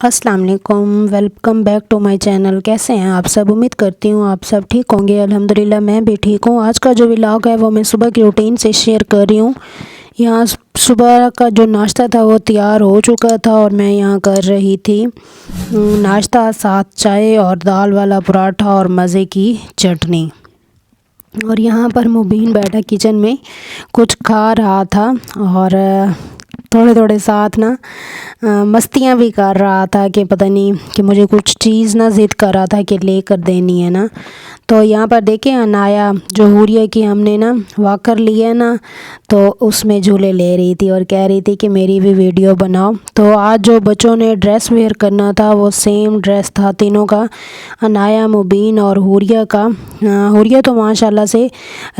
अस्सलाम वालेकुम, welcome back to my channel. कैसे हैं आप सब? उम्मीद करती हूँ आप सब ठीक होंगे। अल्हम्दुलिल्लाह मैं भी ठीक हूँ। आज का जो व्लॉग है वो मैं सुबह की रूटीन से शेयर कर रही हूँ। यहाँ सुबह का जो नाश्ता था वो तैयार हो चुका था और मैं यहाँ कर रही थी नाश्ता, साथ चाय और दाल वाला पराठा और मज़े की चटनी। और यहाँ पर मुबीन बैठा किचन में कुछ खा रहा था और थोड़े थोड़े साथ ना मस्तियाँ भी कर रहा था कि पता नहीं कि मुझे कुछ चीज़ ना ज़िद कर रहा था कि लेकर देनी है ना। तो यहाँ पर देखें अनाया जो हुरिया की हमने ना वाकर लिया है ना, तो उसमें झूले ले रही थी और कह रही थी कि मेरी भी वीडियो बनाओ। तो आज जो बच्चों ने ड्रेस वेयर करना था वो सेम ड्रेस था तीनों का, अनाया, मुबीन और हुरिया का। हुरिया तो माशाल्लाह से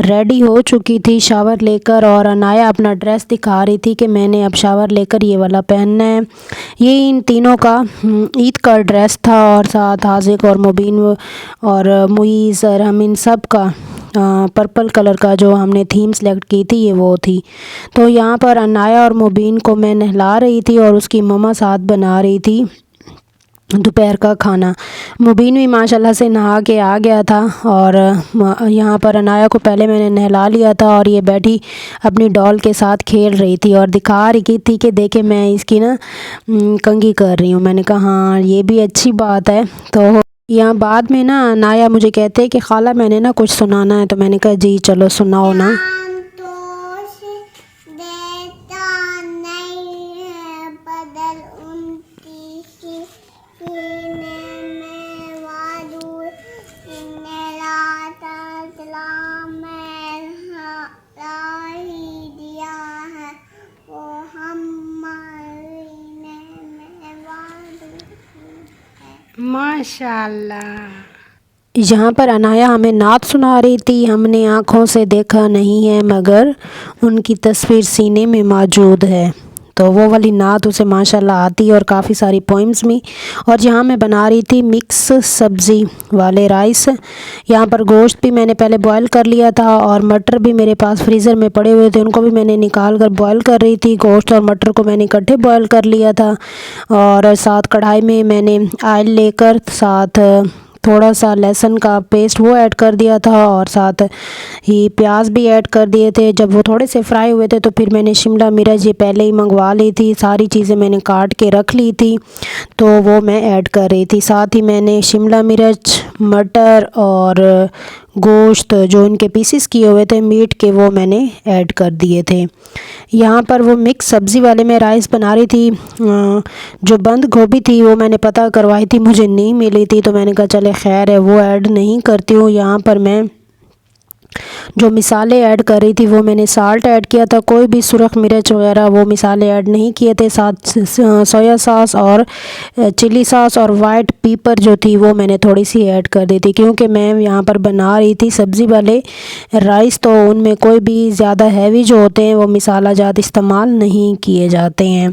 रेडी हो चुकी थी शावर लेकर और अनाया अपना ड्रेस दिखा रही थी कि मैंने अब शावर लेकर ये वाला पहनना है। ये इन तीनों का ईद का ड्रेस था और साथ हाजिक और मुबीन और मुईज़ और हम इन सब का पर्पल कलर का जो हमने थीम सेलेक्ट की थी ये वो थी। तो यहाँ पर अनाया और मुबीन को मैं नहला रही थी और उसकी मम्मा साथ बना रही थी दोपहर का खाना। मुबीन भी माशाल्लाह से नहा के आ गया था और यहाँ पर अनाया को पहले मैंने नहला लिया था और ये बैठी अपनी डॉल के साथ खेल रही थी और दिखा रही थी कि देखे मैं इसकी ना कंघी कर रही हूँ। मैंने कहा हाँ ये भी अच्छी बात है। तो यहाँ बाद में ना अनाया मुझे कहते हैं कि खाला मैंने ना कुछ सुनाना है, तो मैंने कहा जी चलो सुनाओ ना। माशाल्लाह। यहाँ पर अनाया हमें नात सुना रही थी। हमने आँखों से देखा नहीं है मगर उनकी तस्वीर सीने में मौजूद है। तो वो वाली नात उसे माशाल्लाह आती है और काफ़ी सारी पोइम्स में। और यहाँ मैं बना रही थी मिक्स सब्ज़ी वाले राइस। यहाँ पर गोश्त भी मैंने पहले बॉयल कर लिया था और मटर भी मेरे पास फ्रीज़र में पड़े हुए थे, उनको भी मैंने निकाल कर बॉयल कर रही थी। गोश्त और मटर को मैंने इकट्ठे बॉयल कर लिया था और साथ कढ़ाई में मैंने ऑयल लेकर साथ थोड़ा सा लहसुन का पेस्ट वो ऐड कर दिया था और साथ ही प्याज भी ऐड कर दिए थे। जब वो थोड़े से फ्राई हुए थे तो फिर मैंने शिमला मिर्च ये पहले ही मंगवा ली थी, सारी चीज़ें मैंने काट के रख ली थी तो वो मैं ऐड कर रही थी। साथ ही मैंने शिमला मिर्च, मटर और गोश्त जो इनके पीसेस किए हुए थे मीट के वो मैंने ऐड कर दिए थे। यहाँ पर वो मिक्स सब्ज़ी वाले में राइस बना रही थी। जो बंद गोभी थी वो मैंने पता करवाई थी, मुझे नहीं मिली थी तो मैंने कहा चले खैर है वो ऐड नहीं करती हूँ। यहाँ पर मैं जो मिसाले ऐड कर रही थी वो मैंने साल्ट ऐड किया था, कोई भी सुरख मिर्च वगैरह वो मिसाले ऐड नहीं किए थे। साथ सोया सॉस और चिली सॉस और वाइट पेपर जो थी वो मैंने थोड़ी सी ऐड कर दी थी क्योंकि मैं यहाँ पर बना रही थी सब्ज़ी वाले राइस, तो उनमें कोई भी ज़्यादा हैवी जो होते हैं वो मिसाला ज़्यादा इस्तेमाल नहीं किए जाते हैं।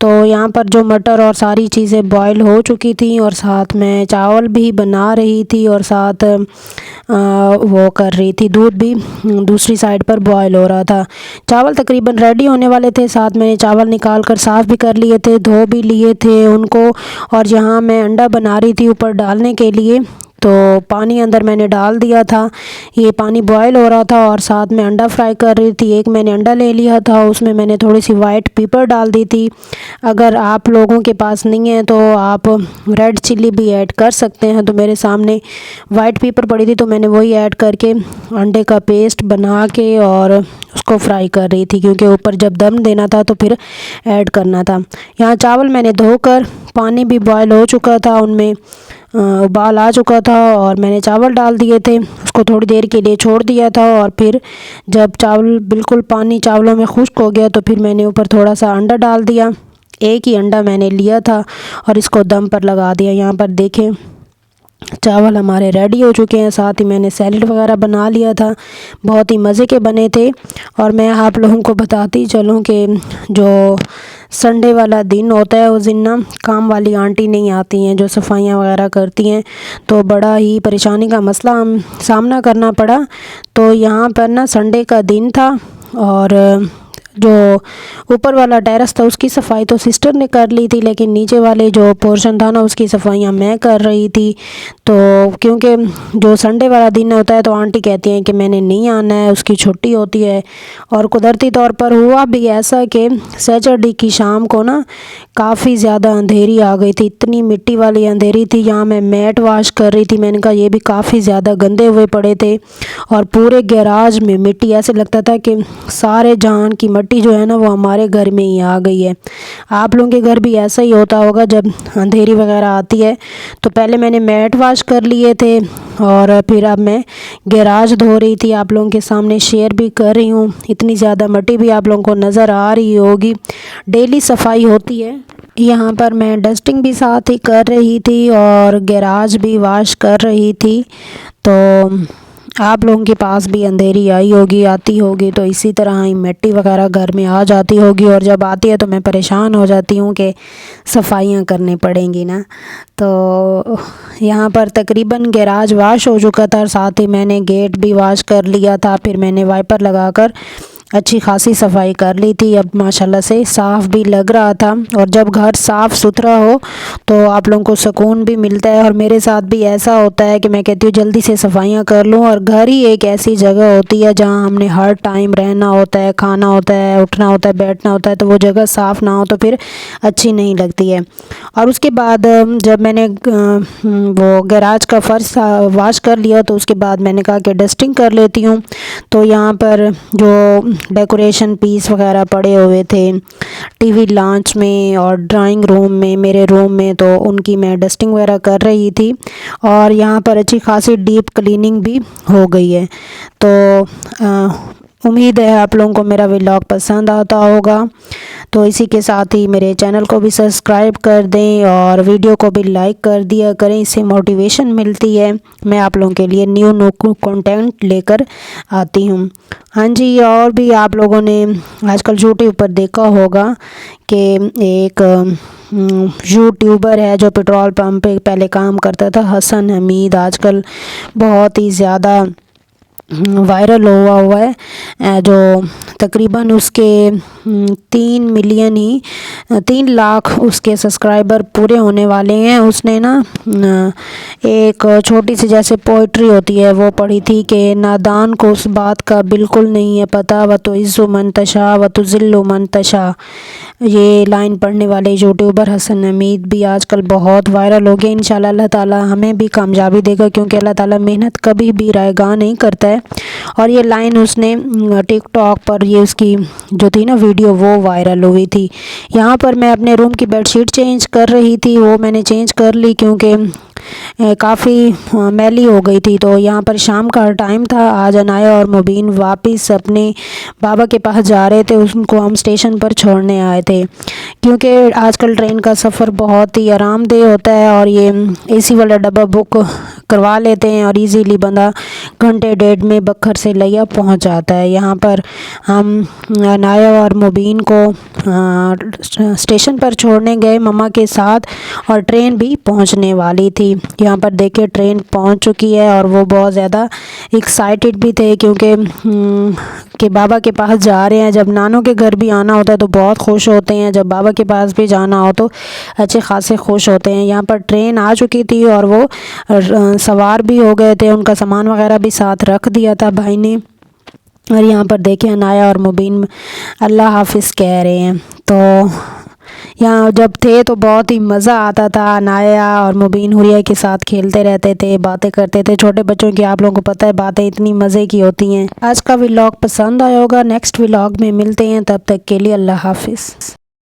तो यहाँ पर जो मटर और सारी चीज़ें बॉयल हो चुकी थी और साथ में चावल भी बना रही थी और साथ वो कर रही थी, दूध भी दूसरी साइड पर बॉयल हो रहा था। चावल तकरीबन रेडी होने वाले थे, साथ मैंने चावल निकाल कर साफ़ भी कर लिए थे, धो भी लिए थे उनको। और यहाँ मैं अंडा बना रही थी ऊपर डालने के लिए, तो पानी अंदर मैंने डाल दिया था, ये पानी बॉयल हो रहा था और साथ में अंडा फ्राई कर रही थी। एक मैंने अंडा ले लिया था, उसमें मैंने थोड़ी सी वाइट पेपर डाल दी थी। अगर आप लोगों के पास नहीं है तो आप रेड चिल्ली भी ऐड कर सकते हैं। तो मेरे सामने वाइट पेपर पड़ी थी तो मैंने वही ऐड करके अंडे का पेस्ट बना के और उसको फ्राई कर रही थी क्योंकि ऊपर जब दम देना था तो फिर ऐड करना था। यहाँ चावल मैंने धोकर, पानी भी बॉयल हो चुका था, उनमें उबाल आ चुका था और मैंने चावल डाल दिए थे, उसको थोड़ी देर के लिए छोड़ दिया था और फिर जब चावल बिल्कुल पानी चावलों में खुश्क हो गया तो फिर मैंने ऊपर थोड़ा सा अंडा डाल दिया। एक ही अंडा मैंने लिया था और इसको दम पर लगा दिया। यहाँ पर देखें चावल हमारे रेडी हो चुके हैं, साथ ही मैंने सैलेड वगैरह बना लिया था, बहुत ही मज़े के बने थे। और मैं आप लोगों को बताती चलूँ कि जो संडे वाला दिन होता है उस दिन ना काम वाली आंटी नहीं आती हैं जो सफाइयाँ वगैरह करती हैं, तो बड़ा ही परेशानी का मसला हम सामना करना पड़ा। तो यहाँ पर ना संडे का दिन था और जो ऊपर वाला टेरेस था उसकी सफाई तो सिस्टर ने कर ली थी, लेकिन नीचे वाले जो पोर्शन था ना उसकी सफाइयाँ मैं कर रही थी। तो क्योंकि जो संडे वाला दिन होता है तो आंटी कहती हैं कि मैंने नहीं आना है, उसकी छुट्टी होती है। और कुदरती तौर पर हुआ भी ऐसा कि सैटरडे की शाम को ना काफ़ी ज़्यादा अंधेरी आ गई थी, इतनी मिट्टी वाली अंधेरी थी। यहाँ मैं मैट वॉश कर रही थी, मैंने कहा ये भी काफ़ी ज़्यादा गंदे हुए पड़े थे और पूरे गैराज में मिट्टी, ऐसे लगता था कि सारे जहान की मिट्टी जो है ना वो हमारे घर में ही आ गई है। आप लोगों के घर भी ऐसा ही होता होगा जब अंधेरी वगैरह आती है। तो पहले मैंने मैट वॉश कर लिए थे और फिर अब मैं गैराज धो रही थी, आप लोगों के सामने शेयर भी कर रही हूँ। इतनी ज़्यादा मिट्टी भी आप लोगों को नज़र आ रही होगी। डेली सफाई होती है यहाँ पर। मैं डस्टिंग भी साथ ही कर रही थी और गैराज भी वॉश कर रही थी। तो आप लोगों के पास भी अंधेरी आई होगी, आती होगी, तो इसी तरह ही मिट्टी वगैरह घर में आ जाती होगी और जब आती है तो मैं परेशान हो जाती हूँ कि सफाइयाँ करनी पड़ेंगी ना। तो यहाँ पर तकरीबन गैराज वॉश हो चुका था और साथ ही मैंने गेट भी वॉश कर लिया था। फिर मैंने वाइपर लगाकर अच्छी खासी सफाई कर ली थी। अब माशाल्लाह से साफ़ भी लग रहा था और जब घर साफ़ सुथरा हो तो आप लोगों को सुकून भी मिलता है। और मेरे साथ भी ऐसा होता है कि मैं कहती हूँ जल्दी से सफाइयाँ कर लूँ। और घर ही एक ऐसी जगह होती है जहाँ हमने हर टाइम रहना होता है, खाना होता है, उठना होता है, बैठना होता है, तो वो जगह साफ़ ना हो तो फिर अच्छी नहीं लगती है। और उसके बाद जब मैंने वो गैराज का फ़र्श वॉश कर लिया तो उसके बाद मैंने कहा कि डस्टिंग कर लेती हूँ। तो यहाँ पर जो डेकोरेशन पीस वगैरह पड़े हुए थे टीवी लॉन्च में और ड्राइंग रूम में, मेरे रूम में, तो उनकी मैं डस्टिंग वगैरह कर रही थी। और यहाँ पर अच्छी खासी डीप क्लीनिंग भी हो गई है। तो उम्मीद है आप लोगों को मेरा व्लॉग पसंद आता होगा। तो इसी के साथ ही मेरे चैनल को भी सब्सक्राइब कर दें और वीडियो को भी लाइक कर दिया करें, इससे मोटिवेशन मिलती है। मैं आप लोगों के लिए न्यू कंटेंट लेकर आती हूँ। हाँ जी, और भी आप लोगों ने आजकल यूट्यूब पर देखा होगा कि एक यूट्यूबर है जो पेट्रोल पंप पे पहले काम करता था, हसन हमीद, आजकल बहुत ही ज़्यादा वायरल हुआ है। जो तकरीबन उसके 3 लाख उसके सब्सक्राइबर पूरे होने वाले हैं। उसने ना एक छोटी सी जैसे पोइट्री होती है वो पढ़ी थी कि नादान को उस बात का बिल्कुल नहीं है पता, व तो इज़्ज़ु मन तशा व तो ज़िल्लु मन तशा। ये लाइन पढ़ने वाले यूट्यूबर हसन हमीद भी आजकल बहुत वायरल हो गए। इंशाल्लाह अल्लाह ताला हमें भी कामयाबी देगा, क्योंकि अल्लाह ताला मेहनत कभी भी रायगा नहीं करता है। और ये लाइन उसने टिकटॉक पर, ये उसकी जो थी ना वीडियो, वो वायरल हुई थी। यहाँ पर मैं अपने रूम की बेडशीट चेंज कर रही थी, वो मैंने चेंज कर ली क्योंकि काफ़ी मैली हो गई थी। तो यहाँ पर शाम का टाइम था। आज अनाया और मुबीन वापस अपने बाबा के पास जा रहे थे, उनको हम स्टेशन पर छोड़ने आए थे, क्योंकि आजकल ट्रेन का सफ़र बहुत ही आरामदेह होता है और ये एसी वाला डब्बा बुक करवा लेते हैं और इजीली बंदा घंटे डेढ़ में बखर से लिया पहुंच जाता है। यहाँ पर हम अनाया और मुबीन को स्टेशन पर छोड़ने गए मम्मा के साथ और ट्रेन भी पहुंचने वाली थी। यहाँ पर देखिए ट्रेन पहुंच चुकी है और वो बहुत ज़्यादा एक्साइटेड भी थे, क्योंकि कि बाबा के पास जा रहे हैं। जब नानों के घर भी आना होता है तो बहुत खुश होते हैं, जब बाबा के पास भी जाना हो तो अच्छे खासे खुश होते हैं। यहाँ पर ट्रेन आ चुकी थी और वो सवार भी हो गए थे, उनका सामान वगैरह भी साथ रख दिया था भाई ने। और यहाँ पर देखिए अनाया और मुबीन अल्लाह हाफिज़ कह रहे हैं। तो यहाँ जब थे तो बहुत ही मज़ा आता था। अनाया और मुबीन हुरिया के साथ खेलते रहते थे, बातें करते थे। छोटे बच्चों की आप लोगों को पता है बातें इतनी मज़े की होती हैं। आज का व्लॉग पसंद आया होगा, नेक्स्ट व्लॉग में मिलते हैं, तब तक के लिए अल्लाह हाफिज़।